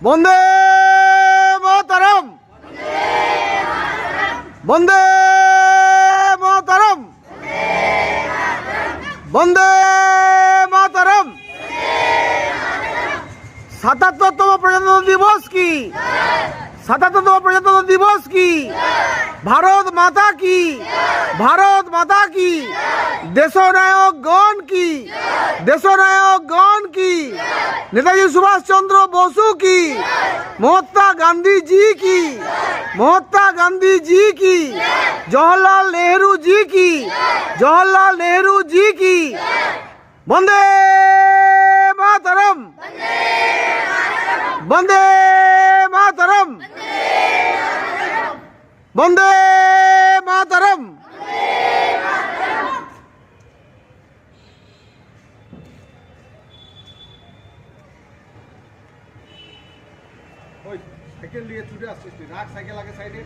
বন্দে মাতরম, বন্দে মাতরম, বন্দে মাতরম। ৭৭তম প্রজাতন্ত্র দিবস কি? ৭৭তম প্রজাতন্ত্র দিবস কি? ভারত মাতা কি, ভারত মাতা কি। দেশনায়কগণ কি, দেশনায়কগণ কি। নেতাজি সুভাষচন্দ্র বসু কি, মহাত্মা গান্ধীজি কি, মহাত্মা গান্ধীজি কি। জওহরলাল নেহরু জি কি, জওহরলাল নেহরু জি কি। বন্দে মাতরম, বন্দে মাতরম, বন্দে মাতরম। ওই সাইকেল নিয়ে ছুটে আসছিস তুই, রাখ সাইকেল আগে সাইডে।